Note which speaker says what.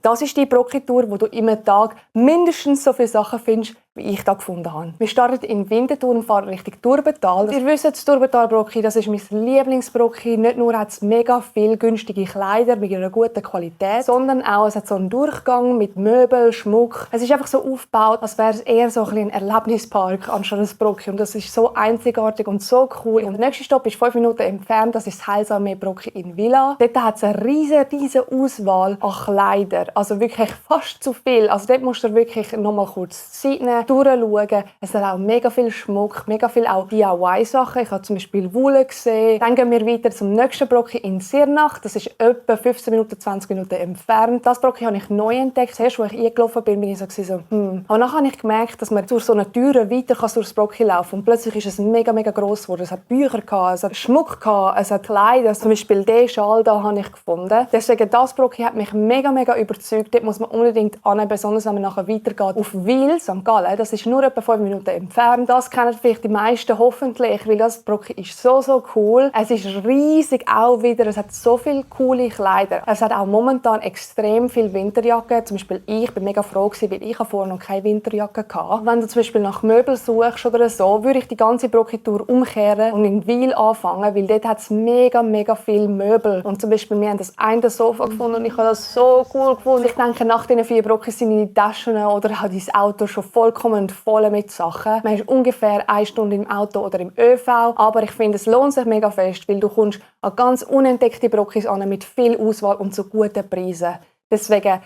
Speaker 1: Das ist die Brocki-Tour, wo du im Tag mindestens so viele Sachen findest, wie ich da gefunden habe. Wir starten in Winterthur und fahren Richtung Turbental. Ihr wisst, das Turbental-Brocki, das ist mein Lieblingsbrocki. Nicht nur hat es mega viele günstige Kleider mit einer guten Qualität, sondern auch es hat so einen Durchgang mit Möbeln, Schmuck. Es ist einfach so aufgebaut, als wäre es eher so ein Erlebnispark anstatt ein Brocki. Und das ist so einzigartig und so cool. Und der nächste Stopp ist 5 Minuten entfernt. Das ist das Heilsame Brocki in Villa. Dort hat es eine riesige Auswahl an Kleidern. Also wirklich fast zu viel. Also dort musst du wirklich noch mal kurz Zeit nehmen, durchschauen. Es hat auch mega viel Schmuck, mega viel auch DIY-Sachen. Ich habe zum Beispiel Wolle gesehen. Dann gehen wir weiter zum nächsten Brocki in Sirnach. Das ist etwa 15 Minuten, 20 Minuten entfernt. Das Brocki habe ich neu entdeckt. Zuerst, als ich eingelaufen bin, bin ich so Aber nachher habe ich gemerkt, dass man durch so eine Tür weiter durchs Brocki laufen kann. Und plötzlich ist es mega, mega gross geworden. Es hat Bücher gehabt, es hat Schmuck gehabt, es hat Kleider. Zum Beispiel diesen Schal da habe ich gefunden. Deswegen, das Brocki hat mich mega, mega überzeugt. Dort muss man unbedingt hin, besonders wenn man nachher weitergeht auf Wil, St. Gallen. Das ist nur etwa 5 Minuten entfernt. Das kennen vielleicht die meisten hoffentlich, weil das Brocki ist so cool. Es ist riesig auch wieder. Es hat so viele coole Kleider. Es hat auch momentan extrem viele Winterjacken. Zum Beispiel ich bin mega froh gewesen, weil ich vorher noch keine Winterjacke hatte. Wenn du zum Beispiel nach Möbeln suchst oder so, würde ich die ganze Brocki-Tour umkehren und in Wil anfangen, weil dort hat es mega, mega viele Möbel. Und zum Beispiel, wir haben das eine Sofa gefunden und ich habe das so cool gefunden. Ich denke, nach diesen 4 Brockis sind die Taschen oder hat dein Auto schon vollkommen voll mit Sachen. Man ist ungefähr 1 Stunde im Auto oder im ÖV, aber ich finde, es lohnt sich mega fest, weil du kommst an ganz unentdeckte Brockis an mit viel Auswahl und zu guten Preisen. Deswegen,